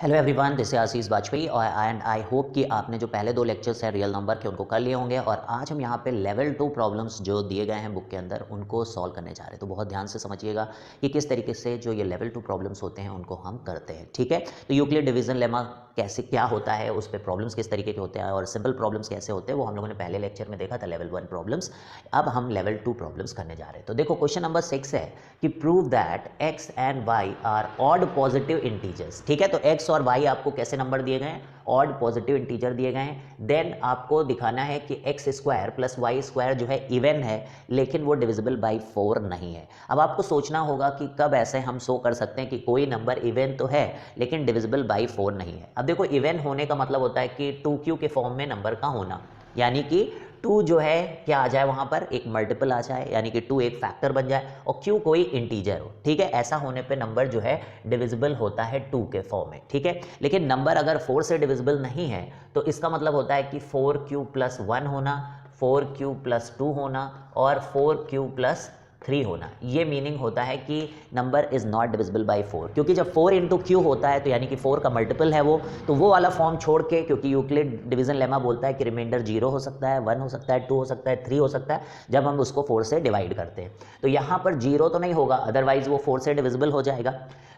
Hello everyone, this is Ashish Vajpayee and I hope कि आपने जो पहले दो लेक्चर्स हैं रियल नंबर के उनको कर लिए होंगे। और आज हम यहाँ पे लेवल 2 प्रॉब्लम्स जो दिए गए हैं बुक के अंदर उनको सॉल्व करने जा रहे हैं। तो बहुत ध्यान से समझिएगा कि किस तरीके से जो ये लेवल 2 प्रॉब्लम्स होते हैं उनको हम करते हैं। ठीक है, तो यूक्लिड डिवीजन लेमा कैसे क्या होता है, उस पर प्रॉब्लम्स किस तरीके के होते हैं और सिंपल प्रॉब्लम्स कैसे होते हैं वो हम लोगों ने पहले लेक्चर में देखा था, लेवल 1 प्रॉब्लम्स। अब हम लेवल 2 प्रॉब्लम्स करने जा रहे हैं। तो देखो क्वेश्चन नंबर 6 है कि prove that x and y are odd positive integers. ठीक है, तो एक्स और वाई आपको कैसे नंबर दिए गए हैं, ऑड पॉजिटिव इंटीजर दिए गए हैं। देन आपको दिखाना है कि x square plus y square जो है इवन है लेकिन वो डिविजिबल बाई 4 नहीं है। अब आपको सोचना होगा कि कब ऐसे हम शो कर सकते हैं कि कोई नंबर इवन तो है लेकिन डिविजिबल बाई 4 नहीं है। अब देखो इवन होने का मतलब होता है कि 2q के फॉर्म में नंबर का होना, यानी कि 2 जो है क्या आ जाए वहां पर एक मल्टीपल आ जाए, यानी कि 2 एक फैक्टर बन जाए और q कोई इंटीजर हो। ठीक है, ऐसा होने पे नंबर जो है डिविजिबल होता है 2 के फॉर्म में। ठीक है, लेकिन नंबर अगर 4 से डिविजिबल नहीं है तो इसका मतलब होता है कि 4q प्लस 1 होना, 4q प्लस 2 होना और 4q प्लस 3 होना। ये मीनिंग होता है कि number is not divisible by 4, क्योंकि जब 4 इंटू क्यू होता है तो यानी कि 4 का मल्टीपल है वो, तो वो वाला फॉर्म छोड़ के, क्योंकि यूक्लिड डिवीजन लेमा बोलता है कि रिमाइंडर 0 हो सकता है, 1 हो सकता है, 2 हो सकता है, 3 हो सकता है जब हम उसको 4 से डिवाइड करते हैं। तो यहाँ पर 0 तो नहीं होगा, अदरवाइज वो 4 से डिविजिबल हो जाएगा।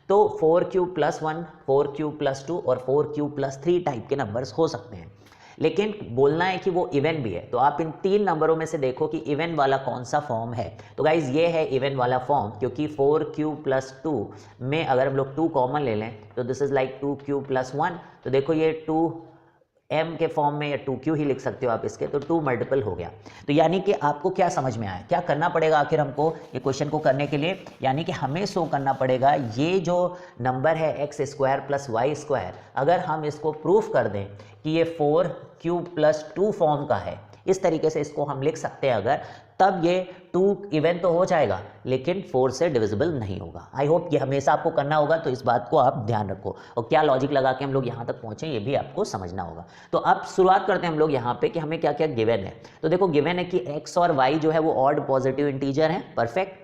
तो 4q प्लस 1, 4q प्लस 2 और 4q प्लस 3 टाइप के नंबर्स हो सकते हैं, लेकिन बोलना है कि वो इवन भी है। तो आप इन 3 नंबरों में से देखो कि इवन वाला कौन सा फॉर्म है। तो गाइज ये है इवन वाला फॉर्म, क्योंकि 4q प्लस 2 में अगर हम लोग 2 कॉमन ले लें तो this is like 2q plus 1। तो देखो ये 2m के फॉर्म में या 2q ही लिख सकते हो आप इसके, तो 2 मल्टीपल हो गया। तो यानी कि आपको क्या समझ में आया, क्या करना पड़ेगा आखिर हमको ये क्वेश्चन को करने के लिए, यानी कि हमें शो करना पड़ेगा ये जो नंबर है x square plus y square, अगर हम इसको प्रूफ कर दें कि ये 4q प्लस 2 फॉर्म का है, इस तरीके से इसको हम लिख सकते हैं अगर, तब ये 2 इवन तो हो जाएगा लेकिन 4 से डिविजिबल नहीं होगा। आई होप ये हमेशा आपको करना होगा, तो इस बात को आप ध्यान रखो और क्या लॉजिक लगा के हम लोग यहाँ तक पहुँचे ये भी आपको समझना होगा। तो अब शुरुआत करते हैं हम लोग यहाँ पे कि हमें क्या क्या गिवन है। तो देखो गिवन है कि x और y जो है वो ऑड पॉजिटिव इंटीजर है। परफेक्ट।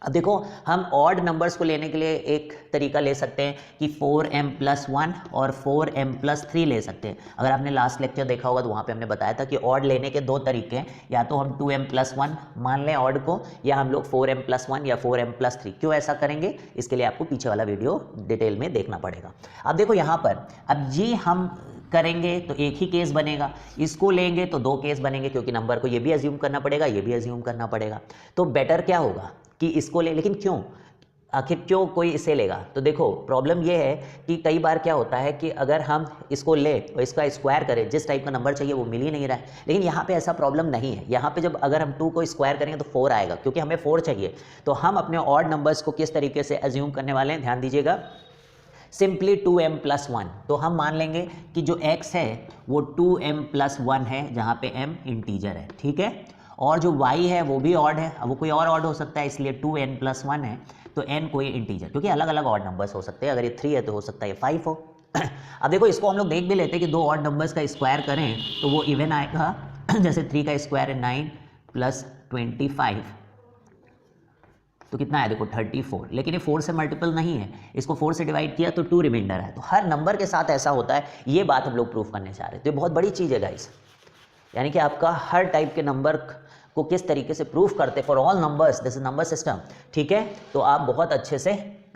अब देखो हम ऑड नंबर्स को लेने के लिए एक तरीका ले सकते हैं कि 4m प्लस 1 और 4m प्लस 3 ले सकते हैं। अगर आपने लास्ट लेक्चर देखा होगा तो वहाँ पे हमने बताया था कि ऑड लेने के 2 तरीके हैं, या तो हम 2m प्लस 1 मान लें ऑड को, या हम लोग 4m प्लस 1 या 4m प्लस 3। क्यों ऐसा करेंगे, इसके लिए आपको पीछे वाला वीडियो डिटेल में देखना पड़ेगा। अब देखो यहाँ पर, अब ये हम करेंगे तो एक ही केस बनेगा, इसको लेंगे तो 2 केस बनेंगे, क्योंकि नंबर को ये भी अज्यूम करना पड़ेगा, ये भी अज्यूम करना पड़ेगा। तो बेटर क्या होगा कि इसको ले, लेकिन क्यों, आखिर क्यों कोई इसे लेगा। तो देखो प्रॉब्लम ये है कि कई बार क्या होता है कि अगर हम इसको ले और इसका स्क्वायर करें, जिस टाइप का नंबर चाहिए वो मिल ही नहीं रहा है। लेकिन यहाँ पे ऐसा प्रॉब्लम नहीं है, यहाँ पे जब अगर हम 2 को स्क्वायर करेंगे तो 4 आएगा, क्योंकि हमें 4 चाहिए। तो हम अपने ऑड नंबर्स को किस तरीके से अज्यूम करने वाले हैं, ध्यान दीजिएगा। सिंपली 2m प्लस 1, तो हम मान लेंगे कि जो x है वो 2m प्लस 1 है, जहाँ पे m इंटीजर है। ठीक है, और जो y है वो भी ऑड है, अब वो कोई और ऑड हो सकता है, इसलिए 2n प्लस 1 है, तो n कोई इंटीजर, क्योंकि अलग अलग ऑड नंबर्स हो सकते हैं। अगर ये 3 है तो हो सकता है ये 5 हो। अब देखो इसको हम लोग देख भी लेते हैं कि 2 ऑड नंबर्स का स्क्वायर करें तो वो इवन आएगा। जैसे 3 का स्क्वायर है 9 प्लस 25, तो कितना है देखो 34, लेकिन ये 4 से मल्टीपल नहीं है, इसको 4 से डिवाइड किया तो 2 रिमाइंडर है। तो हर नंबर के साथ ऐसा होता है, ये बात हम लोग प्रूफ करने जा रहे हैं। तो ये बहुत बड़ी चीज़ है गाइस, यानी कि आपका हर टाइप के नंबर को किस तरीके से प्रूफ करते for all numbers, this is number system. ठीक है, तो आप बहुत अच्छे से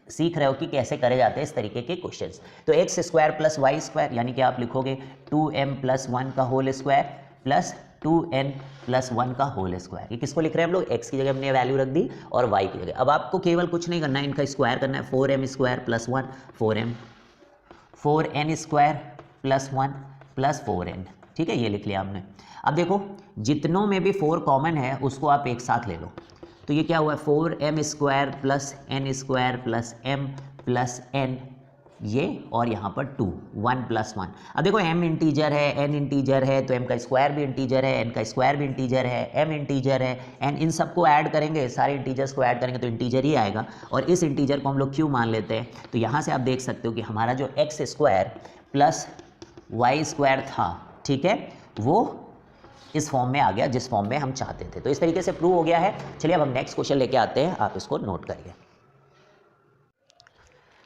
सीख रहे हो कि कैसे करे जाते हैं इस तरीके के क्वेश्चंस। तो x square plus y square, यानी कि आप लिखोगे 2m प्लस 1 का whole square plus 2n plus 1 का होल स्क्वायर। ये किसको लिख रहे हैं हम लोग, x की जगह हमने वैल्यू रख दी और y की जगह। अब आपको केवल कुछ नहीं करना है, इनका स्क्वायर करना है। 4m square plus 1 4m, 4n square plus 1 plus 4n। ठीक है, ये लिख लिया हमने। अब देखो जितनों में भी 4 कॉमन है उसको आप एक साथ ले लो, तो ये क्या हुआ 4m square plus n square plus m plus n, ये और यहाँ पर 2 1 प्लस 1। अब देखो m इंटीजर है, n इंटीजर है, तो m का स्क्वायर भी इंटीजर है, n का स्क्वायर भी इंटीजर है, m इंटीजर है, n, इन सबको ऐड करेंगे, सारे इंटीजर्स को ऐड करेंगे तो इंटीजर ही आएगा, और इस इंटीजर को हम लोग q मान लेते हैं। तो यहाँ से आप देख सकते हो कि हमारा जो x square plus y square था, ठीक है, वो इस फॉर्म में आ गया जिस फॉर्म में हम चाहते थे। तो इस तरीके से प्रूव हो गया है। चलिए अब हम नेक्स्ट क्वेश्चन लेके आते हैं, आप इसको नोट करिए।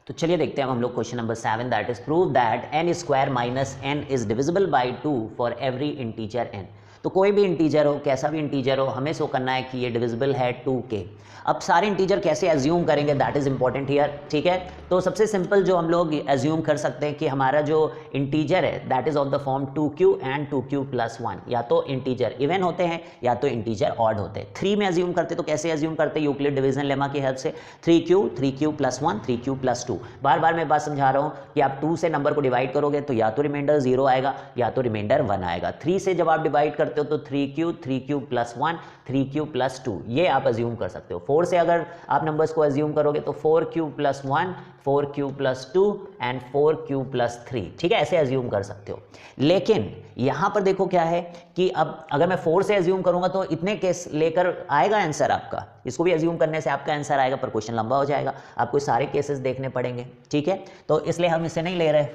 तो चलिए देखते हैं हम लोग question number 7, that is prove that n square minus n is divisible by 2 for every integer n। तो कोई भी इंटीजर हो, कैसा भी इंटीजर हो, हमें शो करना है कि ये डिविजिबल है 2 के। अब सारे इंटीजर कैसे एज्यूम करेंगे, दैट इज इंपॉर्टेंट हियर, ठीक है। तो सबसे सिंपल जो हम लोग एज्यूम कर सकते हैं कि हमारा जो इंटीजर है that is of the form 2q and 2q plus 1। या तो इंटीजर इवन होते हैं या तो इंटीजर ऑड होते हैं। 3 में एज्यूम करते तो कैसे एज्यूम करते, यूक्लिड डिवीजन लेमा की हेल्प से 3q प्लस 1 3q प्लस 2। बार बार मैं बात समझा रहा हूँ कि आप 2 से नंबर को डिवाइड करोगे तो या तो रिमाइंडर 0 आएगा या तो रिमाइंडर 1 आएगा। 3 से जब आप डिवाइड करते हो तो 3q प्लस 1 3q प्लस 2 ये आप एज्यूम कर सकते हो। 4 से अगर आप नंबर्स को एज्यूम करोगे तो 4q plus 1 4q plus 2 and 4q plus 3, ठीक है, ऐसे एज्यूम कर सकते हो। लेकिन यहां पर देखो क्या है कि अब अगर मैं 4 से एज्यूम करूंगा तो इतने केस लेकर आएगा आंसर आपका, इसको भी एज्यूम करने से आपका आंसर आएगा, पर क्वेश्चन लंबा हो जाएगा, आपको सारे केसेस देखने पड़ेंगे, ठीक है। तो इसलिए हम इसे नहीं ले रहे,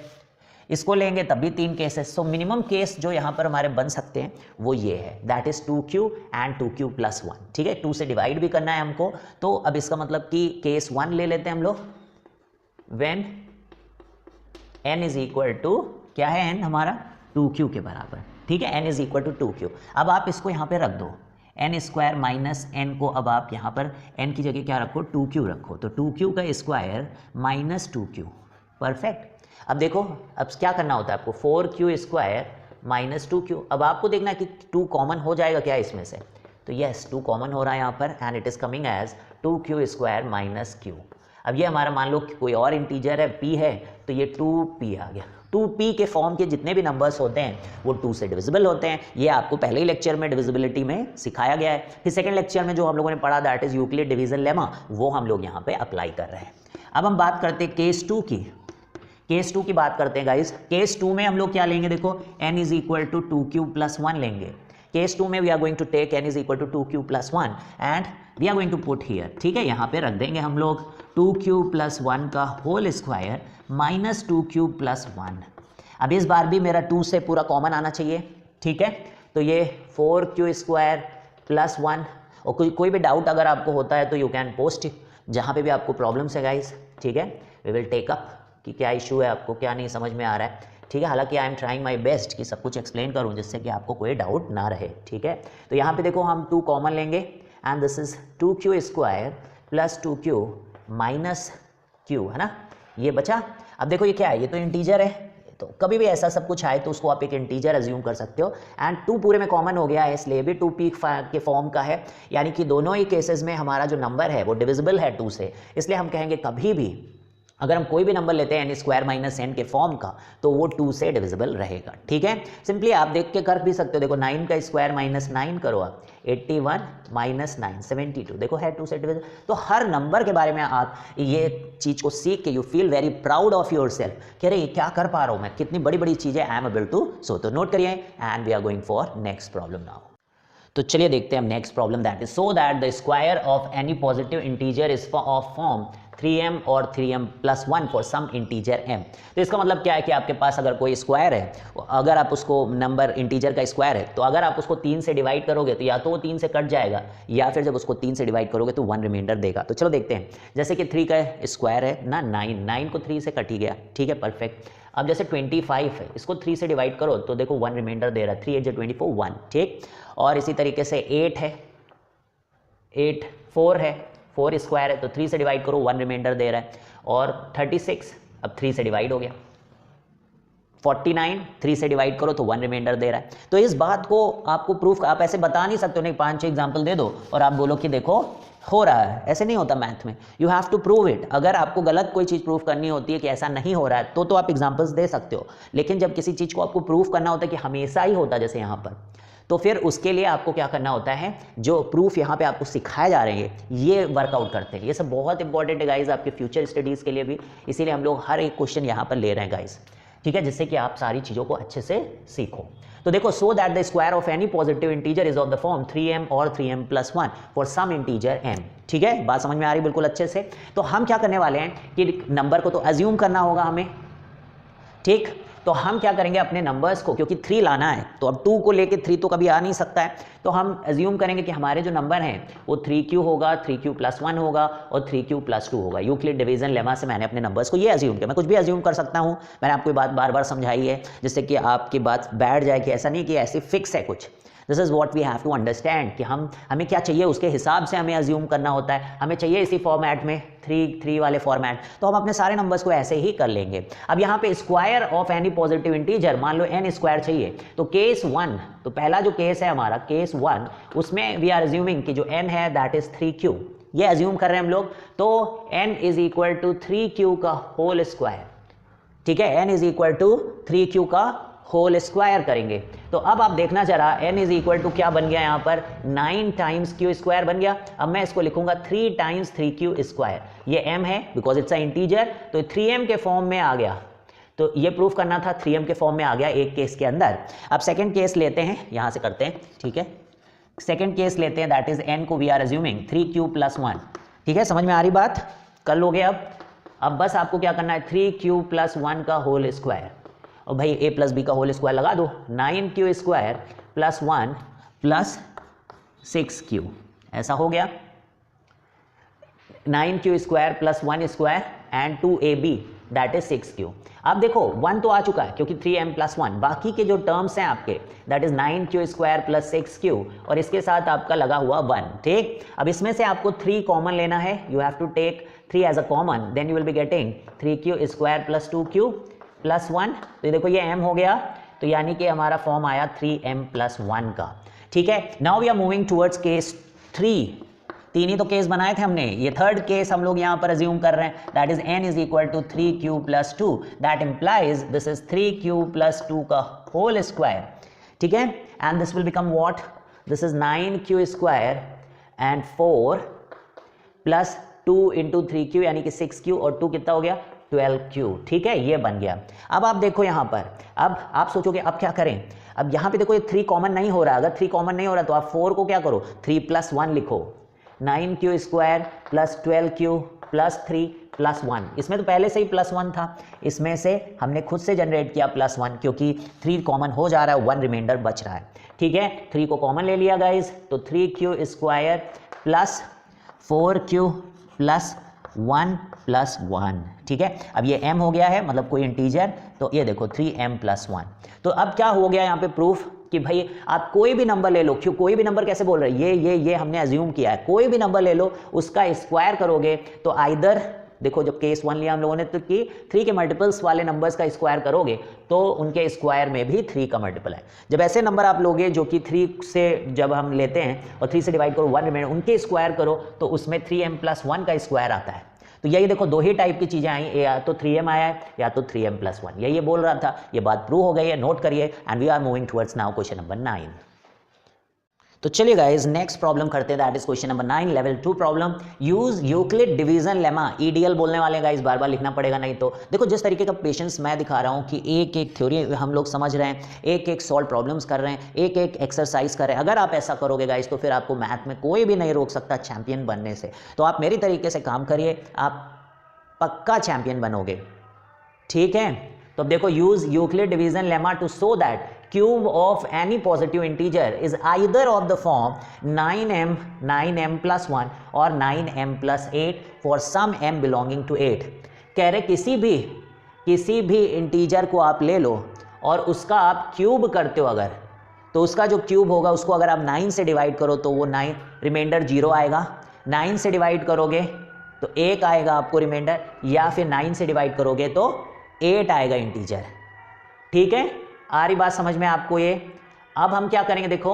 इसको लेंगे तब भी 3 केसेस। सो मिनिमम केस जो यहाँ पर हमारे बन सकते हैं वो ये है, that is 2q and 2q plus 1, ठीक है। 2 से डिवाइड भी करना है हमको, तो अब इसका मतलब कि केस 1 ले लेते हैं हम लोग, when n is equal to, क्या है n हमारा 2q के बराबर, ठीक है, n is equal to 2q। अब आप इसको यहाँ पे रख दो, n स्क्वायर माइनस n को अब आप यहाँ पर n की जगह क्या रखो, 2q रखो, तो 2q का स्क्वायर माइनस 2q, परफेक्ट। अब देखो अब क्या करना होता है आपको, 4q स्क्वायर माइनस 2q। अब आपको देखना है कि 2 कॉमन हो जाएगा क्या इसमें से, तो यस 2 कॉमन हो रहा है यहाँ पर and it is coming as 2q square minus q। अब ये हमारा मान लो कि कोई और इंटीजर है p है, तो ये 2p आ गया। 2p के फॉर्म के जितने भी नंबर्स होते हैं वो 2 से डिविजिबल होते हैं, ये आपको पहले ही लेक्चर में डिविजिबिलिटी में सिखाया गया है। फिर सेकंड लेक्चर में जो हम लोगों ने पढ़ा that is Euclid division lemma, वो हम लोग यहाँ पे अप्लाई कर रहे हैं। अब हम बात करते हैं केस 2 की, केस 2 की बात करते हैं गाइस। केस 2 में हम लोग क्या लेंगे, देखो n is equal to 2q plus 1 लेंगे। केस 2 में we are going to take n is equal to 2q plus 1 and we are going to put here, ठीक है, यहाँ पे रख देंगे हम लोग 2q प्लस 1 का whole square minus 2q plus 1। अब इस बार भी मेरा 2 से पूरा कॉमन आना चाहिए, ठीक है, तो ये 4q स्क्वायर प्लस 1। और कोई भी डाउट अगर आपको होता है तो यू कैन पोस्ट जहाँ पे भी आपको प्रॉब्लम्स है गाइस, ठीक है, वी विल टेक अप कि क्या इशू है, आपको क्या नहीं समझ में आ रहा है, ठीक है। हालांकि I am trying my best कि सब कुछ एक्सप्लेन करूं जिससे कि आपको कोई डाउट ना रहे, ठीक है। तो यहाँ पे देखो हम 2 कॉमन लेंगे and this is 2q square plus 2q minus q, है ना, ये बचा। अब देखो ये क्या है, ये तो इंटीजर है, तो कभी भी ऐसा सब कुछ आए तो उसको आप एक इंटीजर एज्यूम कर सकते हो एंड 2 पूरे में कॉमन हो गया है, इसलिए भी 2p के फॉर्म का है, यानी कि दोनों ही केसेस में हमारा जो नंबर है वो डिविजिबल है 2 से। इसलिए हम कहेंगे कभी भी अगर हम कोई भी नंबर लेते हैं n स्क्वायर माइनस n के फॉर्म का तो वो 2 से डिविजिबल रहेगा, ठीक है। सिंपली आप देख के कर भी सकते हो, देखो 9 का स्क्वायर माइनस 9 करो आप, 81 माइनस 9 72, देखो है 2 से डिविजिबल। तो हर नंबर के बारे में आप ये चीज़ को सीख के you feel very proud of your self, कह रहे क्या कर पा रहा हूँ मैं, कितनी बड़ी बड़ी चीज़ें I am able to show. तो नोट करिए and we are going for next problem now. तो चलिए देखते हैं हम next problem, that is so that the square of any positive integer is of form 3m और 3m plus 1 for some integer m। तो इसका मतलब क्या है कि आपके पास अगर कोई स्क्वायर है, अगर आप उसको नंबर इंटीजर का स्क्वायर है तो अगर आप उसको 3 से डिवाइड करोगे तो या तो वो 3 से कट जाएगा या फिर जब उसको 3 से डिवाइड करोगे तो 1 रिमाइंडर देगा। तो चलो देखते हैं, जैसे कि 3 का स्क्वायर है ना 9 को 3 से कट ही गया, ठीक है, परफेक्ट। अब जैसे 25 है, इसको 3 से डिवाइड करो तो देखो 1 रिमाइंडर दे रहा है, 3 8 24 1, ठीक। और इसी तरीके से 8 है, 8 4 है, 4 स्क्वायर है तो 3 से डिवाइड करो 1 रिमाइंडर दे रहा है। और 36 अब 3 से डिवाइड हो गया, 49 3 से डिवाइड करो तो 1 रिमाइंडर दे रहा है। तो इस बात को आपको प्रूफ, आप ऐसे बता नहीं सकते हो, नहीं 5-6 एग्जाम्पल दे दो और आप बोलो कि देखो हो रहा है, ऐसे नहीं होता मैथ में, you have to prove it. अगर आपको गलत कोई चीज़ प्रूफ करनी होती है कि ऐसा नहीं हो रहा है तो आप एग्जाम्पल्स दे सकते हो, लेकिन जब किसी चीज़ को आपको प्रूफ करना होता है कि हमेशा ही होता है जैसे यहाँ पर, तो फिर उसके लिए आपको क्या करना होता है, जो प्रूफ यहाँ पे आपको सिखाए जा रहे हैं ये वर्कआउट करते हैं। ये सब बहुत इंपॉर्टेंट है गाइज आपके फ्यूचर स्टडीज़ के लिए भी, इसीलिए हम लोग हर एक क्वेश्चन यहाँ पर ले रहे हैं गाइज, ठीक है, जिससे कि आप सारी चीज़ों को अच्छे से सीखो। तो देखो, so that the square of any positive integer is of the form 3m और 3m plus 1 for some integer m, ठीक है, बात समझ में आ रही बिल्कुल अच्छे से। तो हम क्या करने वाले हैं कि नंबर को तो एज्यूम करना होगा हमें, ठीक। तो हम क्या करेंगे अपने नंबर्स को, क्योंकि 3 लाना है तो अब 2 को लेके 3 तो कभी आ नहीं सकता है, तो हम एज्यूम करेंगे कि हमारे जो नंबर हैं वो 3q होगा, 3q + 1 होगा और 3q + 2 होगा। यूक्लिड डिवीजन लेमा से मैंने अपने नंबर्स को ये एज्यूम किया। मैं कुछ भी एज्यूम कर सकता हूँ, मैंने आपको ये बात बार बार समझाई है जिससे कि आपकी बात बैठ जाए कि ऐसा नहीं कि ऐसी फिक्स है कुछ। This is what we have to understand कि हमें क्या चाहिए उसके हिसाब से हमें एज्यूम करना होता है। हमें चाहिए इसी फॉर्मेट में 3 वाले फॉर्मेट, तो हम अपने सारे नंबर्स को ऐसे ही कर लेंगे। अब यहाँ पे square of any positive integer, मान लो n स्क्वायर चाहिए, तो केस 1, तो पहला जो केस है हमारा केस 1, उसमें वी आर एज्यूमिंग कि जो n है दैट इज 3q, ये एज्यूम कर रहे हैं हम लोग। तो n = 3q का होल स्क्वायर, ठीक है, n = 3q का होल स्क्वायर करेंगे। तो अब आप देखना जरा n = क्या बन गया यहाँ पर 9 टाइम्स q² बन गया। अब मैं इसको लिखूंगा 3 टाइम्स 3q², ये m है बिकॉज इट्स अ इंटीजर, तो 3m के फॉर्म में आ गया। तो ये प्रूफ करना था, 3m के फॉर्म में आ गया एक केस के अंदर। अब सेकंड केस लेते हैं, यहाँ से करते हैं, ठीक है। सेकंड केस लेते हैं, दैट इज n को वी आर एज्यूमिंग 3q + 1, ठीक है, समझ में आ रही बात, कर लोगे अब बस आपको क्या करना है 3q + 1 का होल स्क्वायर, और भाई a + b का होल स्क्वायर लगा दो, 9q² + 1 + 6q, ऐसा हो गया 9q² + 1 square and 2ab that is 6q। अब देखो 1 तो आ चुका है क्योंकि 3m + 1, बाकी के जो टर्म्स हैं आपके दैट इज 9q² + 6q और इसके साथ आपका लगा हुआ 1, ठीक। अब इसमें से आपको 3 कॉमन लेना है, you have to take 3 as a common, then you will be getting 3q² + 2q + 1, तो ये देखो ये m हो गया, तो यानी कि हमारा फॉर्म आया 3m + 1 का, ठीक है। Now we are moving towards case 3, 3 ही तो केस बनाए थे हमने, ये थर्ड केस हम लोग यहाँ पर अज्यूम कर रहे हैं, that is n = 3q + 2, that implies this is 3q + 2 का होल स्क्वायर, ठीक है, and this will become what, this is 9q² and 4 + 2 × 3q यानी कि 6q और 2 कितना हो गया 12q, ठीक है, ये बन गया। अब आप देखो यहाँ पर, अब आप सोचोगे अब क्या करें, अब यहाँ पे देखो ये 3 कॉमन नहीं हो रहा, अगर 3 कॉमन नहीं हो रहा तो आप 4 को क्या करो 3 + 1 लिखो, 9q² + 12q + 3 + 1, इसमें तो पहले से ही +1 था, इसमें से हमने खुद से जनरेट किया +1 क्योंकि 3 कॉमन हो जा रहा है, 1 रिमाइंडर बच रहा है, ठीक है। 3 को कॉमन ले लिया गाइज, तो 3q² + 4q + 1 + 1, ठीक है। अब ये m हो गया है, मतलब कोई इंटीजर, तो ये देखो 3m + 1। तो अब क्या हो गया यहाँ पे प्रूफ कि भाई आप कोई भी नंबर ले लो, क्यों कोई भी नंबर कैसे बोल रहे हैं, ये हमने एज्यूम किया है, कोई भी नंबर ले लो उसका स्क्वायर करोगे तो आइदर देखो जब केस 1 लिया हम लोगों ने तो कि 3 के मल्टीपल्स वाले नंबर्स का स्क्वायर करोगे तो उनके स्क्वायर में भी 3 का मल्टीपल है। जब ऐसे नंबर आप लोगे जो कि 3 से जब हम लेते हैं और 3 से डिवाइड करो 1 रिमेंडर, उनके स्क्वायर करो तो उसमें 3m + 1 का स्क्वायर आता है। तो यही देखो 2 ही टाइप की चीज़ें आई, या तो 3m आया है या तो 3m + 1, यही ये बोल रहा था, ये बात प्रूव हो गई है, नोट करिए। And we are moving towards now question number 9। तो चलिए गाइस नेक्स्ट प्रॉब्लम करते हैं, that is question number 9, level 2 problem. Use Euclid division lemma, EDL बोलने वाले गाइस, बार बार लिखना पड़ेगा नहीं तो। देखो जिस तरीके का पेशेंस मैं दिखा रहा हूँ कि एक एक थ्योरी हम लोग समझ रहे हैं, एक एक सॉल्व प्रॉब्लम्स कर रहे हैं, एक एक एक्सरसाइज कर रहे हैं, अगर आप ऐसा करोगे गाइस तो फिर आपको मैथ में कोई भी नहीं रोक सकता चैंपियन बनने से। तो आप मेरी तरीके से काम करिए, आप पक्का चैंपियन बनोगे, ठीक है। तो अब देखो use Euclid division lemma to show that cube of any positive integer is either of the form 9m + 1 or 9m + 8 for some m belonging to 8। कह रहे किसी भी इंटीजर को आप ले लो और उसका आप क्यूब करते हो अगर, तो उसका जो क्यूब होगा उसको अगर आप 9 से डिवाइड करो तो वो 9 रिमाइंडर 0 आएगा, 9 से डिवाइड करोगे तो 1 आएगा आपको रिमाइंडर, या फिर 9 से डिवाइड करोगे तो 8 आएगा इंटीजर, ठीक है। आ रही बात समझ में आपको ये। अब हम क्या करेंगे, देखो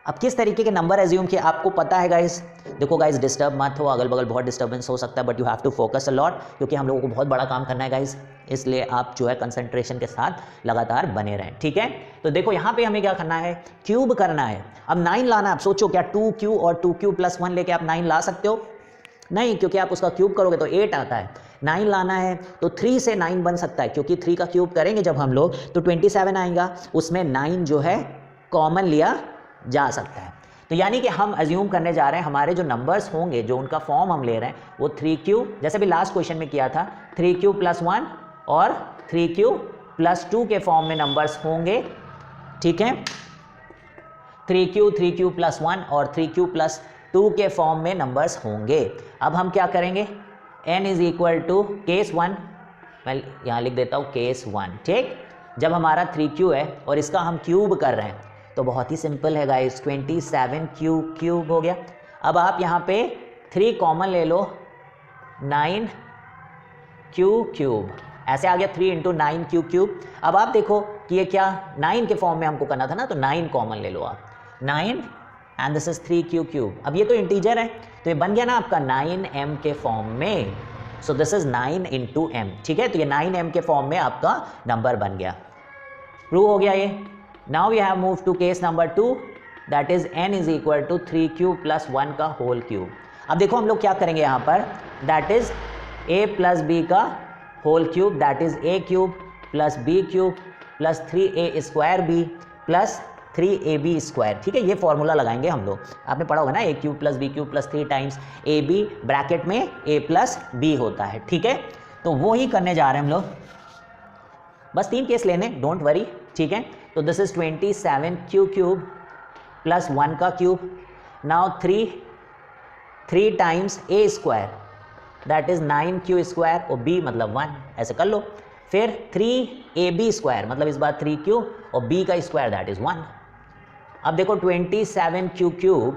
अब किस तरीके के नंबर एज्यूम किए आपको पता है गाइस। देखो गाइस डिस्टर्ब मत हो, अगल बगल बहुत डिस्टर्बेंस हो सकता है, but you have to focus a lot, क्योंकि हम लोगों को बहुत बड़ा काम करना है गाइस, इसलिए आप जो है कंसंट्रेशन के साथ लगातार बने रहें, ठीक है। तो देखो यहाँ पे हमें क्या करना है, क्यूब करना है। अब 9 लाना है, आप सोचो क्या 2q और 2q + 1 लेके आप 9 ला सकते हो, नहीं, क्योंकि आप उसका क्यूब करोगे तो 8 आता है। 9 लाना है तो 3 से 9 बन सकता है, क्योंकि 3 का क्यूब करेंगे जब हम लोग तो 27 आएगा, उसमें 9 जो है कॉमन लिया जा सकता है। तो यानी कि हम अज्यूम करने जा रहे हैं हमारे जो नंबर्स होंगे, जो उनका फॉर्म हम ले रहे हैं वो 3q, जैसे भी लास्ट क्वेश्चन में किया था 3q + 1 और 3q +2 के फॉर्म में नंबर्स होंगे, ठीक है, 3q प्लस 1 और 3q प्लस 2 के फॉर्म में नंबर्स होंगे। अब हम क्या करेंगे, n is equal to case 1, मैं यहाँ लिख देता हूँ केस 1, ठीक। जब हमारा 3q है और इसका हम क्यूब कर रहे हैं तो बहुत ही सिंपल है गाइस, 27q क्यूब हो गया। अब आप यहाँ पे 3 कॉमन ले लो, 9q क्यूब, ऐसे आ गया 3 × 9q क्यूब। अब आप देखो कि ये क्या 9 के फॉर्म में हमको करना था ना, तो 9 कॉमन ले लो आप, 9 and this is 3q cube. अब ये तो इंटीजर है तो ये बन गया ना आपका 9m के फॉर्म में, सो दिस इज 9 × m, ठीक है। तो ये 9m के फॉर्म में आपका नंबर बन गया, प्रूव हो गया ये। Now we have move to case number 2, that is n is equal to 3q plus 1 का होल क्यूब। अब देखो हम लोग क्या करेंगे यहाँ पर, that is a plus b का whole cube, that is a cube plus b cube plus 3a square b plus 3ab square, ठीक है। ये फॉर्मूला लगाएंगे हम लोग, आपने पढ़ा होगा ना, a cube plus b cube plus 3 times ab bracket में a प्लस b होता है, ठीक है। तो वो ही करने जा रहे हैं हम लोग, बस 3 केस लेने, डोंट वरी, ठीक है। तो this is 27q cube plus 1 का cube, now 3 times a square that is 9q square और b मतलब 1, ऐसे कर लो। फिर 3ab स्क्वायर मतलब इस बार 3q और b का स्क्वायर दैट इज 1। अब देखो 27q cube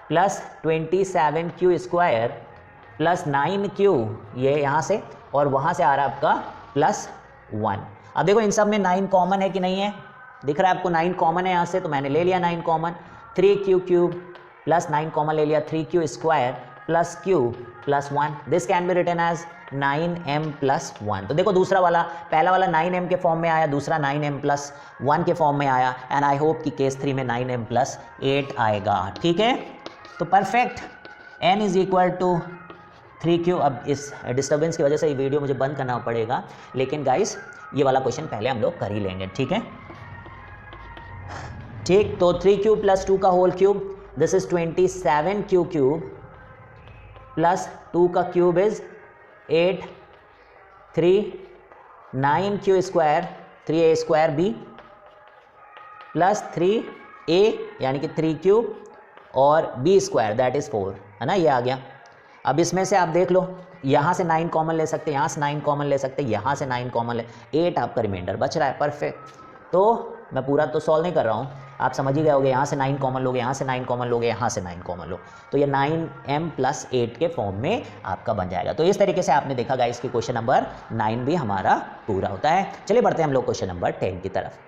plus 27q square plus 9q, ये यहाँ से और वहाँ से आ रहा है आपका प्लस 1। अब देखो इन सब में 9 कॉमन है कि नहीं है, दिख रहा है आपको 9 कॉमन है यहाँ से, तो मैंने ले लिया 9 common, 3q cube plus 9 common ले लिया, 3q square plus q plus 1, this can be written as 9m plus 1। तो देखो दूसरा वाला, पहला वाला 9m के फॉर्म में आया, दूसरा 9m प्लस 1 के फॉर्म में आया, एंड आई होप कि केस 3 में 9m प्लस 8 आएगा, ठीक है। तो perfect, n is equal to 3q। अब इस डिस्टर्बेंस की वजह से ये वीडियो मुझे बंद करना पड़ेगा, लेकिन गाइस ये वाला क्वेश्चन पहले हम लोग कर ही लेंगे, ठीक है, ठीक। तो 3q प्लस 2 का whole cube, this is 27q cube plus 2 का cube is 8, 3, 9q square 3a square b plus 3a यानी कि 3q और b स्क्वायर दैट इज 4, है ना, ये आ गया। अब इसमें से आप देख लो, यहाँ से 9 कॉमन ले सकते हैं, यहाँ से 9 कॉमन ले सकते हैं, यहाँ से 9 कॉमन ले, 8 आपका रिमाइंडर बच रहा है, परफेक्ट। तो मैं पूरा तो सॉल्व नहीं कर रहा हूँ, आप समझ ही गए होगे, यहाँ से 9 कॉमन लोगे, यहाँ से 9 कॉमन लोगे, यहाँ से 9 कॉमन लो, तो ये 9m प्लस 8 के फॉर्म में आपका बन जाएगा। तो इस तरीके से आपने देखा गाइस कि क्वेश्चन नंबर 9 भी हमारा पूरा होता है। चलिए बढ़ते हैं हम लोग क्वेश्चन नंबर 10 की तरफ।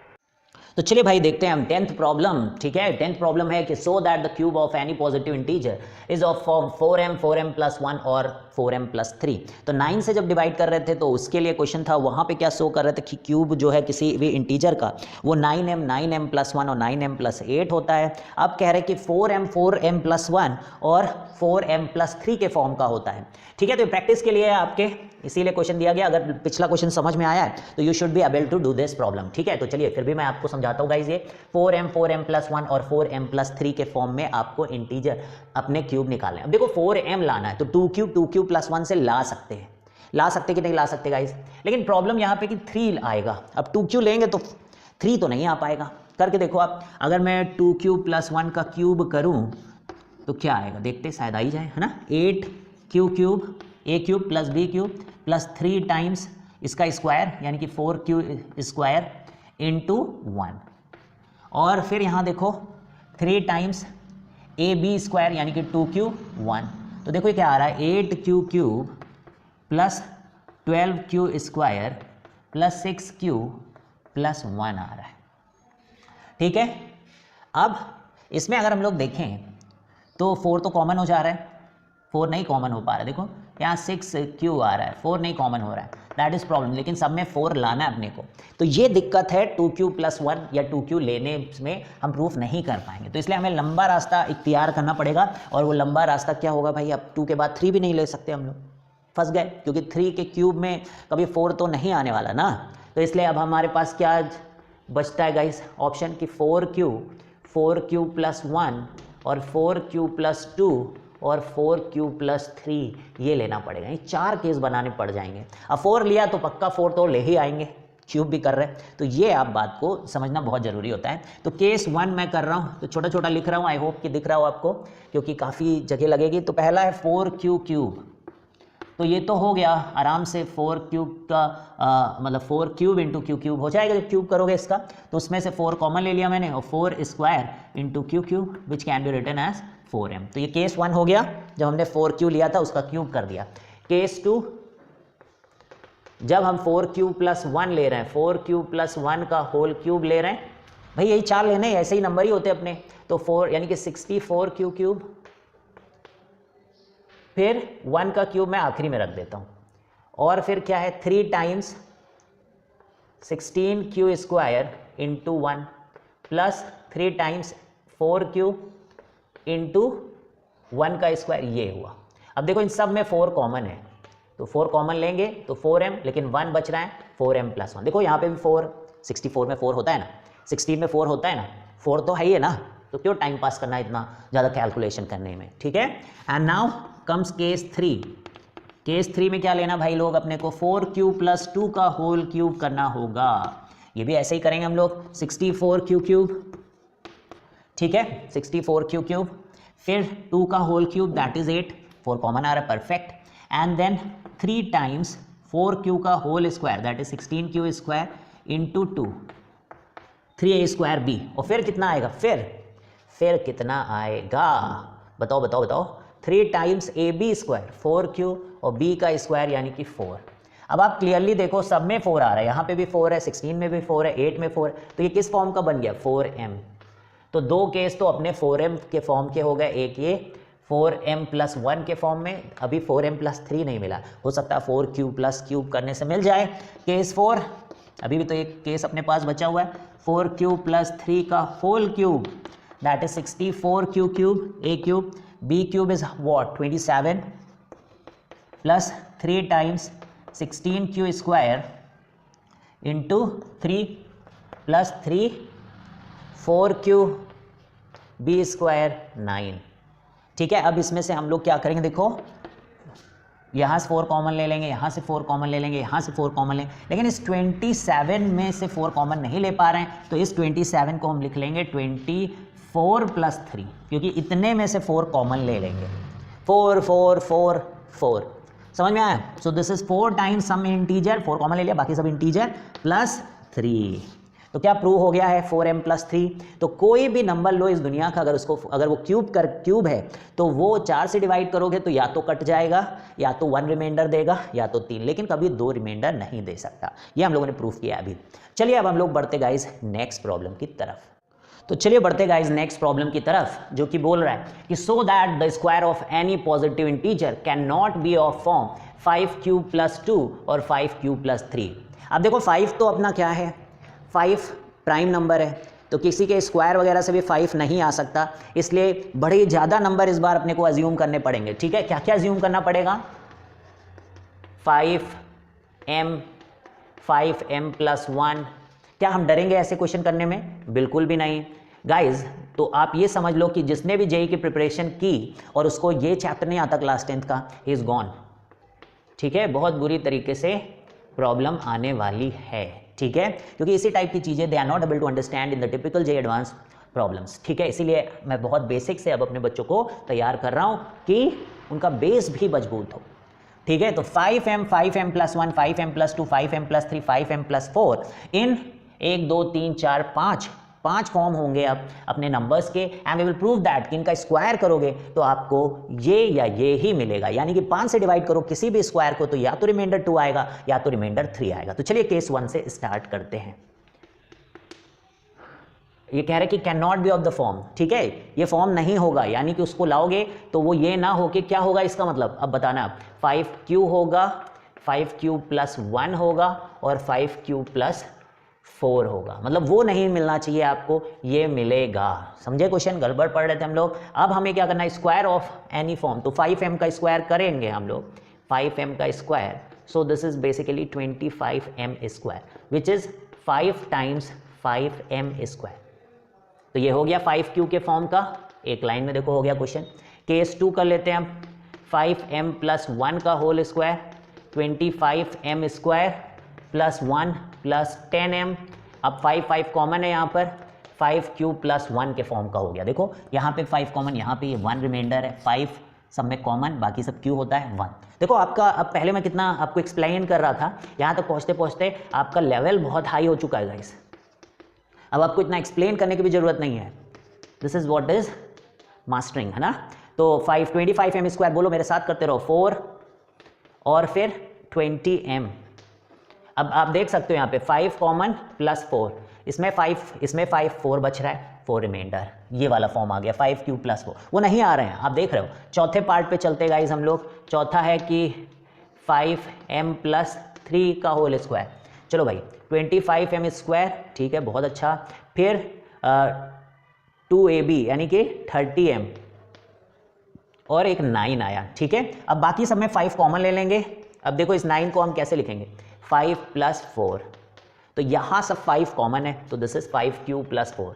तो चलिए भाई देखते हैं हम 10th प्रॉब्लम, ठीक है। 10th प्रॉब्लम है कि so that the cube of any positive integer is of form 4m plus 1 और 4m प्लस 3। तो 9 से जब डिवाइड कर रहे थे तो उसके लिए क्वेश्चन था, वहाँ पे क्या शो कर रहे थे कि क्यूब जो है किसी भी इंटीजर का वो 9m प्लस 1 और 9m प्लस 8 होता है। अब कह रहे कि 4m प्लस 1 और 4m प्लस 3 के फॉर्म का होता है, ठीक है। तो प्रैक्टिस के लिए आपके इसीलिए क्वेश्चन दिया गया, अगर पिछला क्वेश्चन समझ में आया है तो you should be able to do this problem, ठीक है। तो चलिए फिर भी मैं आपको समझाता हूँ गाइज, ये 4m प्लस 1 और 4m प्लस 3 के फॉर्म में आपको इंटीजर अपने क्यूब निकालने हैं। अब देखो 4m लाना है तो 2q प्लस 1 से ला सकते कि नहीं ला सकते गाइज, लेकिन प्रॉब्लम यहाँ पे कि 3 आएगा। अब 2q लेंगे तो 3 तो नहीं आ पाएगा, करके देखो आप, अगर मैं 2q प्लस 1 का क्यूब करूँ तो क्या आएगा, देखते शायद आ ही जाए, है ना। 8q cube a cube plus b cube plus 3 times इसका स्क्वायर यानी कि 4q स्क्वायर इंटू 1, और फिर यहाँ देखो 3 टाइम्स ab स्क्वायर यानी कि 2q 1। तो देखो ये क्या आ रहा है, 8q cube plus 12q square plus 6q plus 1 आ रहा है, ठीक है। अब इसमें अगर हम लोग देखें तो 4 तो कॉमन हो जा रहा है, 4 नहीं कॉमन हो पा रहा है, देखो यहाँ 6q आ रहा है, 4 नहीं कॉमन हो रहा है, दैट इज़ प्रॉब्लम। लेकिन सब में 4 लाना है अपने को, तो ये दिक्कत है, 2q प्लस 1 या 2q लेने में हम प्रूफ नहीं कर पाएंगे, तो इसलिए हमें लंबा रास्ता इख्तियार करना पड़ेगा। और वो लंबा रास्ता क्या होगा भाई, अब 2 के बाद 3 भी नहीं ले सकते हम लोग, फंस गए, क्योंकि 3 के क्यूब में कभी 4 तो नहीं आने वाला ना। तो इसलिए अब हमारे पास क्या बचता है गाइस, ऑप्शन की 4q प्लस 1 और 4q प्लस 2 और 4q प्लस 3 ये लेना पड़ेगा। ये 4 केस बनाने पड़ जाएंगे। अब 4 लिया तो पक्का 4 तो ले ही आएंगे, क्यूब भी कर रहे हैं, तो ये आप बात को समझना बहुत ज़रूरी होता है। तो केस 1 मैं कर रहा हूँ, तो छोटा छोटा लिख रहा हूँ, आई होप कि दिख रहा हो आपको, क्योंकि काफ़ी जगह लगेगी। तो पहला है 4q क्यूब, तो ये तो हो गया आराम से 4 क्यूब का मतलब 4 क्यूब इंटू क्यू क्यूब हो जाएगा जब क्यूब करोगे इसका। तो उसमें से 4 कॉमन ले लिया मैंने, और 4 square into q cube which can be written as 4m। तो ये केस 1 हो गया, जब हमने 4q लिया था उसका क्यूब कर दिया। केस 2, जब हम 4q प्लस 1 ले रहे हैं, 4q प्लस 1 का होल क्यूब ले रहे हैं, भाई यही 4 लेने, ऐसे ही नंबर ही होते अपने। तो 4 यानी कि 64q क्यूब, फिर 1 का क्यूब मैं आखिरी में रख देता हूँ, और फिर क्या है 3 times 16q square into 1 plus 3 times 4q into 1 का स्क्वायर, ये हुआ। अब देखो इन सब में 4 कॉमन है, तो 4 कॉमन लेंगे तो 4m, लेकिन 1 बच रहा है 4m प्लस 1। देखो यहाँ पे भी 4, 64 में 4 होता है ना, 16 में 4 होता है ना, 4 तो है ही है ना, तो क्यों टाइम पास करना इतना ज़्यादा कैलकुलेशन करने में, ठीक है। And now comes case 3। Case 3 में क्या लेना भाई लोग, अपने को 4q प्लस 2 का होल क्यूब करना होगा। ये भी ऐसे ही करेंगे हम लोग, 64q क्यूब, ठीक है, 64q क्यूब, फिर 2 का whole cube that is 8, 4 common आ रहा है, perfect. And then 3 times 4q का whole square that is 16q square into 2, 3a square b, और फिर कितना आएगा, फिर कितना आएगा, बताओ बताओ बताओ, 3 टाइम्स ab स्क्वायर 4q और b का स्क्वायर यानी कि 4। अब आप क्लियरली देखो सब में 4 आ रहा है, यहाँ पे भी 4 है, 16 में भी 4 है, 8 में 4 है, तो ये किस फॉर्म का बन गया, 4m। तो 2 केस तो अपने 4m के फॉर्म के हो गए, एक ये 4m प्लस 1 के फॉर्म में, अभी 4m प्लस 3 नहीं मिला, हो सकता है 4q प्लस क्यूब करने से मिल जाए। केस 4, अभी भी तो एक केस अपने पास बचा हुआ है, 4q प्लस 3 का whole cube that is 64q cube, a cube, b cube is what 27 plus 3 times 16q square into 3 plus 3 4q b square 9, ठीक है। अब इसमें से हम लोग क्या करेंगे, देखो यहाँ से 4 कॉमन ले लेंगे, यहाँ से 4 कॉमन ले लेंगे, यहाँ से 4 कॉमन लेंगे, लेकिन इस 27 में से 4 कॉमन नहीं ले पा रहे हैं, तो इस 27 को हम लिख लेंगे 24 प्लस 3, क्योंकि इतने में से 4 कॉमन ले लेंगे, 4 4 4 4, समझ में आया। So this is 4 times some integer, 4 common ले लिया, बाकी सब इंटीजर, प्लस 3। तो क्या प्रूव हो गया है, 4m प्लस 3। तो कोई भी नंबर लो इस दुनिया का, अगर वो क्यूब है, तो वो 4 से डिवाइड करोगे तो या तो कट जाएगा, या तो 1 रिमाइंडर देगा, या तो 3, लेकिन कभी 2 रिमाइंडर नहीं दे सकता। ये हम लोगों ने प्रूव किया अभी। चलिए अब हम लोग बढ़ते गाइज नेक्स्ट प्रॉब्लम की तरफ। तो चलिए बढ़ते गाइज नेक्स्ट प्रॉब्लम की तरफ, जो कि बोल रहा है कि so that the square of any positive integer can not be of form 5q plus 2 और 5q प्लस 3। अब देखो 5 तो अपना क्या है, 5 प्राइम नंबर है, तो किसी के स्क्वायर वगैरह से भी 5 नहीं आ सकता, इसलिए बड़े ज़्यादा नंबर इस बार अपने को अज्यूम करने पड़ेंगे, ठीक है। क्या क्या अज्यूम करना पड़ेगा, 5m प्लस 1। क्या हम डरेंगे ऐसे क्वेश्चन करने में, बिल्कुल भी नहीं गाइज। तो आप ये समझ लो कि जिसने भी जेईई की प्रिपरेशन की और उसको ये चैप्टर नहीं आता क्लास 10th का, ही इज गॉन, ठीक है। बहुत बुरी तरीके से प्रॉब्लम आने वाली है, ठीक है, क्योंकि इसी टाइप की चीज़ें they are not able to understand in the typical JEE advance problems, ठीक है। इसीलिए मैं बहुत बेसिक से अब अपने बच्चों को तैयार कर रहा हूँ कि उनका बेस भी मजबूत हो, ठीक है। तो 5m plus 1, 5m plus 2, 5m plus 3, 5m plus 4, इन 1 2 3 4 5 फॉर्म होंगे अब अपने नंबर्स के, and we will prove that कि इनका स्क्वायर करोगे तो आपको ये या ये ही मिलेगा, यानी कि 5 से डिवाइड करो किसी भी स्क्वायर को तो या तो रिमाइंडर 2 आएगा या तो रिमाइंडर 3 आएगा। तो चलिए केस 1 से स्टार्ट करते हैं। ये कह रहे कि can not be of the form, ठीक है, ये फॉर्म नहीं होगा, यानी कि उसको लाओगे तो वो ये ना हो कि क्या होगा, इसका मतलब अब बताना, 5q होगा, 5q प्लस 1 होगा और 5q प्लस 4 होगा, मतलब वो नहीं मिलना चाहिए आपको, ये मिलेगा। समझे क्वेश्चन, गड़बड़ पढ़ रहे थे हम लोग। अब हमें क्या करना है, स्क्वायर ऑफ एनी फॉर्म, तो 5m का स्क्वायर करेंगे हम लोग, 5m का square, so this is basically 25m square which is 5 times 5m square. तो ये हो गया 5q के फॉर्म का, एक लाइन में देखो हो गया क्वेश्चन। केस 2 कर लेते हैं हम, 5m प्लस 1 का whole square, 25m square plus 1 plus 10m, अब 5 कॉमन है यहाँ पर, 5q प्लस 1 के फॉर्म का हो गया। देखो यहाँ पे 5 कॉमन, यहाँ पे ये 1 रिमाइंडर है, 5 सब में कॉमन, बाकी सब q होता है 1। देखो आपका, अब पहले मैं कितना आपको एक्सप्लेन कर रहा था, यहाँ तक पहुँचते पहुँचते आपका लेवल बहुत हाई हो चुका है गाइस। अब आपको इतना एक्सप्लेन करने की भी ज़रूरत नहीं है। This is what is mastering, है ना। तो 25m² बोलो मेरे साथ, करते रहो, 4 और फिर 20m। अब आप देख सकते हो यहाँ पे 5 कॉमन प्लस 4, इसमें 5 4 बच रहा है, 4 रिमाइंडर, ये वाला फॉर्म आ गया 5q प्लस 4। वो नहीं आ रहे हैं, आप देख रहे हो। चौथे पार्ट पे चलते गाइज हम लोग। चौथा है कि 5m प्लस 3 का होल स्क्वायर। चलो भाई 25m², ठीक है, बहुत अच्छा। फिर 2ab यानी कि 30m और एक 9 आया, ठीक है। अब बाकी सब में 5 कॉमन ले लेंगे। अब देखो इस 9 को हम कैसे लिखेंगे, 5 प्लस 4, तो यहाँ सब 5 कॉमन है, तो दिस इज 5q प्लस 4,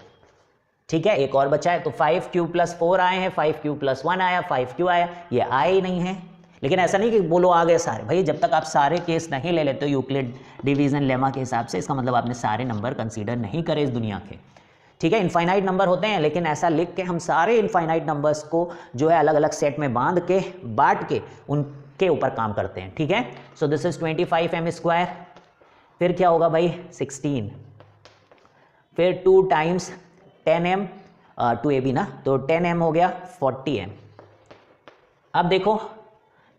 ठीक है। एक और बचा है, तो 5q प्लस 4 आए हैं, 5q प्लस 1 आया, 5q आया, ये आए ही नहीं है। लेकिन ऐसा नहीं कि बोलो आ गए सारे, भाई जब तक आप सारे केस नहीं ले लेते हो यूक्लिड डिवीजन लेमा के हिसाब से, इसका मतलब आपने सारे नंबर कंसीडर नहीं करे इस दुनिया के, ठीक है। इनफाइनाइट नंबर होते हैं, लेकिन ऐसा लिख के हम सारे इनफाइनाइट नंबर्स को जो है अलग अलग सेट में बांट के उनके ऊपर काम करते हैं, ठीक है। सो दिस इज 25m², फिर क्या होगा भाई 16, फिर 2 टाइम्स 10m, 2ab ना, तो 10m हो गया 40m। अब देखो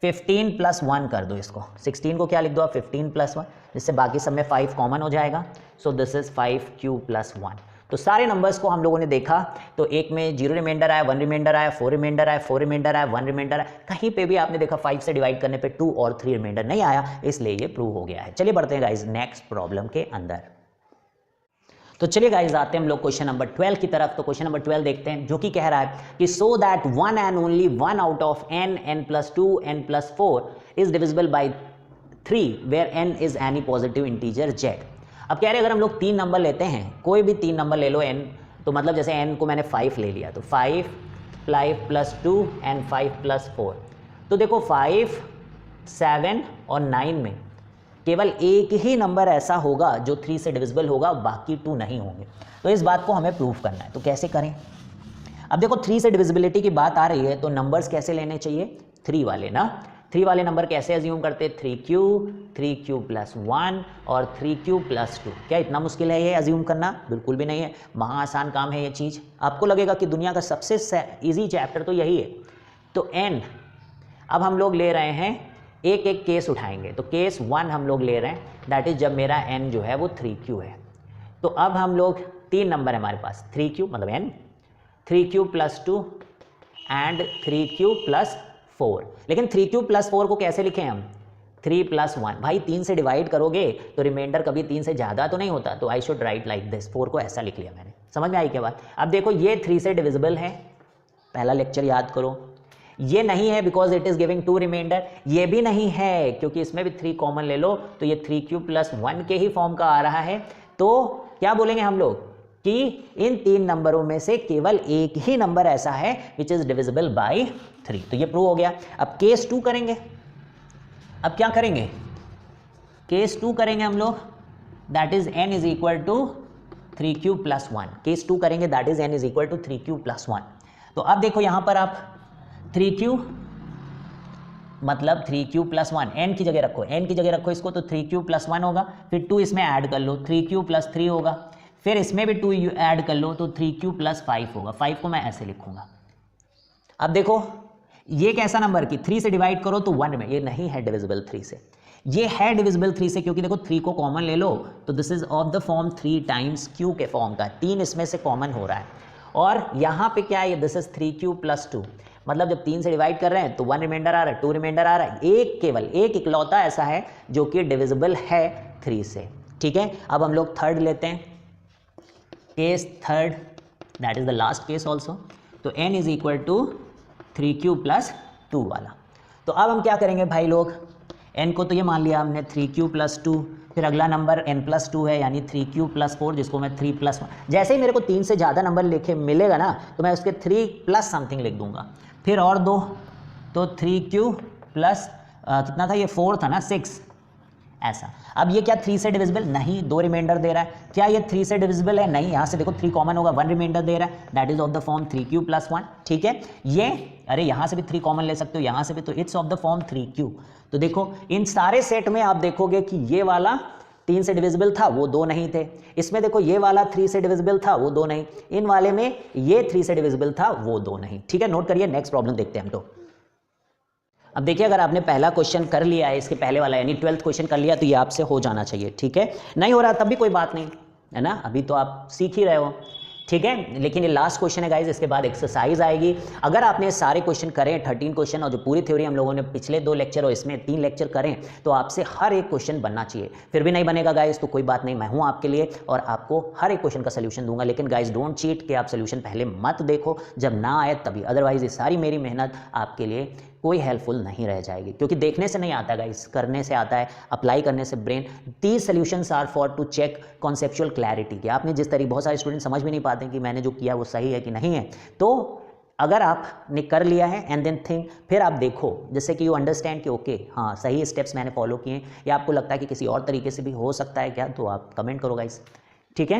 15 प्लस 1 कर दो इसको, 16 को क्या लिख दो आप, 15 प्लस 1, जिससे बाकी सब में 5 कॉमन हो जाएगा। सो दिस इज 5q प्लस 1। तो सारे नंबर्स को हम लोगों ने देखा, तो एक में 0 रिमाइंडर आया, 1 रिमाइंडर आया, 4 रिमाइंडर आया, 4 रिमाइंडर आया, 1 रिमाइंडर आया। कहीं पे भी आपने देखा 5 से डिवाइड करने पे 2 और 3 रिमाइंडर नहीं आया, इसलिए ये प्रूव हो गया है। चलिए बढ़ते हैं गाइज नेक्स्ट प्रॉब्लम के अंदर। तो चलिए गाइज आते हैं हम लोग क्वेश्चन नंबर 12 की तरफ। तो क्वेश्चन नंबर 12 देखते हैं, जो कि कह रहा है कि so that 1 and only 1 out of n plus 2 n plus 4 is divisible by 3 where n is any positive integer z। अब कह रहे अगर हम लोग 3 नंबर लेते हैं, कोई भी 3 नंबर ले लो n, तो मतलब जैसे n को मैंने 5 ले लिया, तो 5 प्लस 2 एंड 5 प्लस 4, तो देखो 5 7 और 9 में केवल एक ही नंबर ऐसा होगा जो 3 से डिविजिबल होगा, बाकी 2 नहीं होंगे। तो इस बात को हमें प्रूव करना है, तो कैसे करें। अब देखो 3 से डिविजिबिलिटी की बात आ रही है, तो नंबर्स कैसे लेने चाहिए, 3 वाले ना। 3 वाले नंबर कैसे अज्यूम करते, 3q प्लस 1 और 3q प्लस 2। क्या इतना मुश्किल है ये अज्यूम करना, बिल्कुल भी नहीं है, महा आसान काम है ये चीज़। आपको लगेगा कि दुनिया का सबसे ईजी चैप्टर तो यही है। तो n अब हम लोग ले रहे हैं, एक एक केस उठाएंगे। तो केस 1 हम लोग ले रहे हैं, दैट इज जब मेरा n जो है वो 3q है। तो अब हम लोग 3 नंबर है हमारे पास, 3q मतलब n, 3q plus 2 and 3q plus 4। लेकिन 3q प्लस 4 को कैसे लिखें हम, 3 प्लस 1। भाई 3 से डिवाइड करोगे तो रिमाइंडर कभी 3 से ज़्यादा तो नहीं होता, तो I should write like this, 4 को ऐसा लिख लिया मैंने। समझ में आई क्या बात। अब देखो ये 3 से डिविजिबल है, पहला लेक्चर याद करो। ये नहीं है because it is giving 2 remainder, ये भी नहीं है क्योंकि इसमें भी 3 कॉमन ले लो, तो ये 3q प्लस 1 के ही फॉर्म का आ रहा है। तो क्या बोलेंगे हम लोग कि इन 3 नंबरों में से केवल एक ही नंबर ऐसा है विच इज डिविजिबल बाय 3। तो ये प्रूव हो गया। अब केस 2 करेंगे। अब क्या करेंगे, केस 2 करेंगे हम लोग, that is n is equal to 3q plus 1। Case 2 करेंगे, that is n is equal to 3q plus 1। तो अब देखो यहां पर आप 3q मतलब 3q प्लस 1, n की जगह रखो, n की जगह रखो इसको, तो 3q प्लस 1 होगा, फिर 2 इसमें ऐड कर लो, 3q प्लस 3 होगा, फिर इसमें भी 2 ऐड कर लो, तो 3q प्लस 5 होगा। 5 को मैं ऐसे लिखूंगा। अब देखो ये कैसा नंबर की 3 से डिवाइड करो तो 1 में, ये नहीं है डिविजिबल 3 से, ये है डिविजिबल 3 से, क्योंकि देखो 3 को कॉमन ले लो, तो this is of the form 3 times q के फॉर्म का, 3 इसमें से कॉमन हो रहा है। और यहाँ पे क्या है, दिस इज 3q प्लस 2, मतलब जब 3 से डिवाइड कर रहे हैं तो 1 रिमाइंडर आ रहा है, 2 रिमाइंडर आ रहा है, एक केवल एक इकलौता ऐसा है जो कि डिविजिबल है 3 से, ठीक है। अब हम लोग थर्ड लेते हैं, case third, that is the last case also. तो n is equal to 3q plus 2 वाला। तो अब हम क्या करेंगे भाई लोग, n को तो ये मान लिया हमने 3q प्लस 2, फिर अगला नंबर n प्लस 2 है यानी 3q प्लस 4, जिसको मैं 3 प्लस 1, जैसे ही मेरे को 3 से ज़्यादा नंबर लिखे मिलेगा ना, तो मैं उसके 3 प्लस समथिंग लिख दूंगा। फिर और 2, तो 3q प्लस कितना था ये, 4 था ना, 6 ऐसा। अब ये क्या 3 से डिविजिबल? नहीं, 2 रिमाइंडर दे रहा है। क्या ये 3 से डिविजिबल है? नहीं, यहाँ से देखो 3 कॉमन होगा, 1 रिमाइंडर दे रहा है, that is of the form 3q + 1। ठीक है, ये अरे यहाँ से भी 3 कॉमन ले सकते हो, यहाँ से भी, तो it's of the form 3q। तो देखो इन सारे सेट में आप देखोगे कि ये वाला 3 से डिविजिबल था, वो 2 नहीं थे। इसमें देखो ये वाला 3 से डिविजिबल था, वो 2 नहीं। इन वाले में ये 3 से डिविजिबल था, वो 2 नहीं। ठीक है, नोट करिए। नेक्स्ट प्रॉब्लम देखते हैं हम लोग। अब देखिए, अगर आपने पहला क्वेश्चन कर लिया है, इसके पहले वाला यानी 12th क्वेश्चन कर लिया, तो ये आपसे हो जाना चाहिए। ठीक है, नहीं हो रहा तब भी कोई बात नहीं है ना, अभी तो आप सीख ही रहे हो। ठीक है, लेकिन ये लास्ट क्वेश्चन है गाइज, इसके बाद एक्सरसाइज आएगी। अगर आपने सारे क्वेश्चन करें 13 क्वेश्चन और जो पूरी थ्योरी हम लोगों ने पिछले 2 लेक्चर और इसमें 3 लेक्चर करें, तो आपसे हर एक क्वेश्चन बनना चाहिए। फिर भी नहीं बनेगा गाइज तो कोई बात नहीं, मैं हूं आपके लिए और आपको हर एक क्वेश्चन का सोल्यूशन दूंगा। लेकिन गाइज डोंट चीट कि आप सोल्यूशन पहले मत देखो, जब ना आए तभी, अदरवाइज ये सारी मेरी मेहनत आपके लिए कोई हेल्पफुल नहीं रह जाएगी, क्योंकि देखने से नहीं आता गाइस, करने से आता है, अप्लाई करने से brain. These solutions are for to check conceptual clarity, कि आपने जिस तरीके, बहुत सारे स्टूडेंट समझ भी नहीं पाते कि मैंने जो किया वो सही है कि नहीं है। तो अगर आपने कर लिया है एंड देन थिंक, फिर आप देखो जैसे कि यू अंडरस्टैंड कि ओके हाँ सही स्टेप्स मैंने फॉलो किए, या आपको लगता है कि किसी और तरीके से भी हो सकता है क्या, तो आप कमेंट करो गाइस। ठीक है,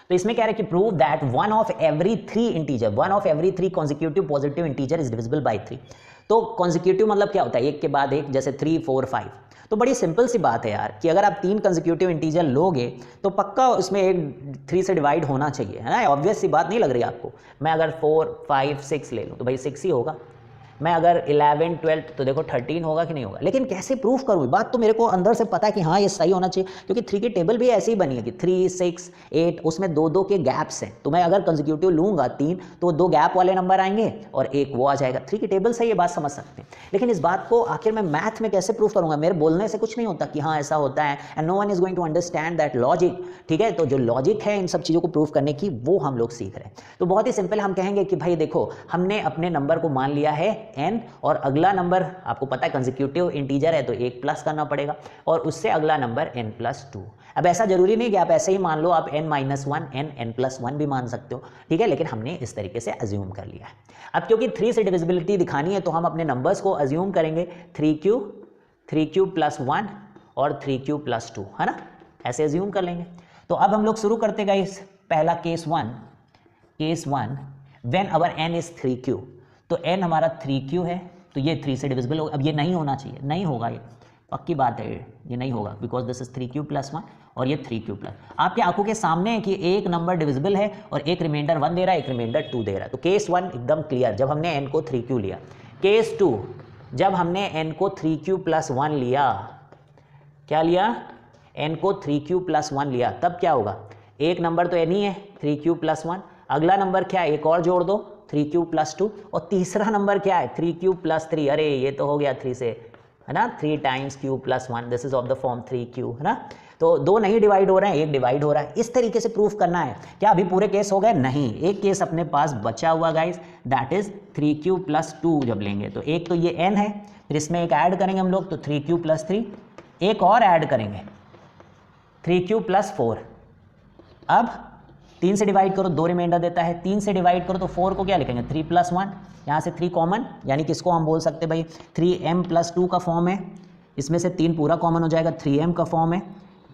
तो इसमें कह रहे हैं कि prove that 1 of every 3 integer, 1 of every 3 consecutive positive integer is divisible by 3। तो कॉन्जिक्यूटिव मतलब क्या होता है? एक के बाद एक, जैसे 3, 4, 5। तो बड़ी सिंपल सी बात है यार कि अगर आप 3 कंसेक्यूटिव इंटीजर लोगे तो पक्का उसमें एक 3 से डिवाइड होना चाहिए, है ना। ऑब्वियस सी बात नहीं लग रही आपको? मैं अगर 4, 5, 6 ले लूँ तो भाई 6 ही होगा। मैं अगर 11, 12 तो देखो 13 होगा कि नहीं होगा। लेकिन कैसे प्रूफ करूँ? बात तो मेरे को अंदर से पता है कि हाँ ये सही होना चाहिए, क्योंकि 3 की टेबल भी ऐसी ही बनी है कि 3, 6, 8, उसमें 2-2 के गैप्स हैं। तो मैं अगर कंसेक्यूटिव लूँगा 3 तो 2 गैप वाले नंबर आएंगे और एक वो आ जाएगा। 3 की टेबल से ये बात समझ सकते हैं, लेकिन इस बात को आखिर मैं मैथ में कैसे प्रूफ करूँगा? मेरे बोलने से कुछ नहीं होता कि हाँ ऐसा होता है, and no one is going to understand that logic. ठीक है, तो जो लॉजिक है इन सब चीज़ों को प्रूफ करने की, वो हम लोग सीख रहे हैं। तो बहुत ही सिंपल, हम कहेंगे कि भाई देखो हमने अपने नंबर को मान लिया है n, और अगला नंबर आपको पता है कंसेक्यूटिव इंटीजर है तो 1 प्लस करना पड़ेगा, और उससे अगला नंबर n+2। अब ऐसा जरूरी नहीं कि आप ऐसे ही मान लो, आप n-1 n+1 भी मान सकते हो। ठीक है, लेकिन हमने इस तरीके से अज्यूम कर लिया है। अब क्योंकि 3 से डिविजिबिलिटी दिखानी है तो हम अपने नंबर्स को अज्यूम करेंगे 3q, 3q + 1 और 3q + 2, है ना, ऐसे अज्यूम कर लेंगे। तो अब हम लोग शुरू करते गाइस, पहला case 1 when our n is 3q। तो n हमारा 3q है, तो ये 3 से डिविजिबल होगा। अब ये नहीं होना चाहिए, नहीं होगा, ये पक्की बात है, ये नहीं होगा, बिकॉज दिस इज 3q + 1 और ये 3q प्लस। आपकी आंखों के सामने है कि एक नंबर डिविजिबल है और एक रिमाइंडर 1 दे रहा है, एक रिमाइंडर 2 दे रहा है। तो केस 1 एकदम क्लियर, जब हमने n को 3q लिया। केस 2, जब हमने n को 3q + 1 लिया, क्या लिया? n को 3q + 1 लिया, तब क्या होगा? एक नंबर तो n ही है 3q + 1, अगला नंबर क्या है? एक और जोड़ दो 3q + 2, और तीसरा नंबर क्या है? 3q + 3। अरे ये तो हो गया 3 से, है ना, 3 times q + 1, this is of the form 3q, है ना। तो 2 नहीं डिवाइड हो रहे हैं, एक डिवाइड हो रहा है। इस तरीके से प्रूफ करना है। क्या अभी पूरे केस हो गए? नहीं, एक केस अपने पास बचा हुआ गाइस, दैट इज 3q + 2 जब लेंगे तो एक तो ये n है, फिर इसमें एक ऐड करेंगे हम लोग तो 3q + 3, एक और ऐड करेंगे 3q + 4। अब 3 से डिवाइड करो, 2 रिमाइंडर देता है, 3 से डिवाइड करो तो 4 को क्या लिखेंगे? 3 + 1, यहाँ से 3 कॉमन, यानी किसको हम बोल सकते हैं भाई 3m + 2 का फॉर्म है, इसमें से 3 पूरा कॉमन हो जाएगा, 3m का फॉर्म है,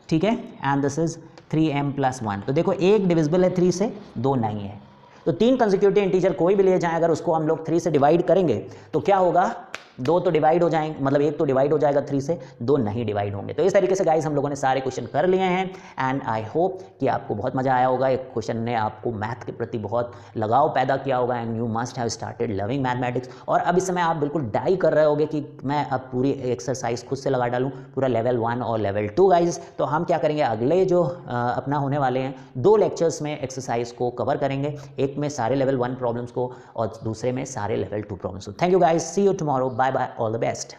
ठीक है, एंड दिस इज 3m + 1। तो देखो एक डिविजिबल है 3 से, 2 नहीं है। तो 3 कंसेक्यूटिव इंटीजर कोई भी ले जाएं, अगर उसको हम लोग 3 से डिवाइड करेंगे तो क्या होगा? 2 तो डिवाइड हो जाएंगे, मतलब एक तो डिवाइड हो जाएगा 3 से, 2 नहीं डिवाइड होंगे। तो इस तरीके से गाइस हम लोगों ने सारे क्वेश्चन कर लिए हैं, एंड आई होप कि आपको बहुत मजा आया होगा। एक क्वेश्चन ने आपको मैथ के प्रति बहुत लगाव पैदा किया होगा, and you must have started loving mathematics. और अब इस समय आप बिल्कुल डाई कर रहे होगे कि मैं अब पूरी एक्सरसाइज खुद से लगा डालूँ, पूरा लेवल 1 और लेवल 2 गाइज। तो हम क्या करेंगे, अगले जो अपना होने वाले हैं 2 लेक्चर्स में एक्सरसाइज को कवर करेंगे, एक में सारे लेवल 1 प्रॉब्लम्स को और दूसरे में सारे लेवल 2 प्रॉब्लम्स को। Thank you guys, see you tomorrow, bye bye, all the best.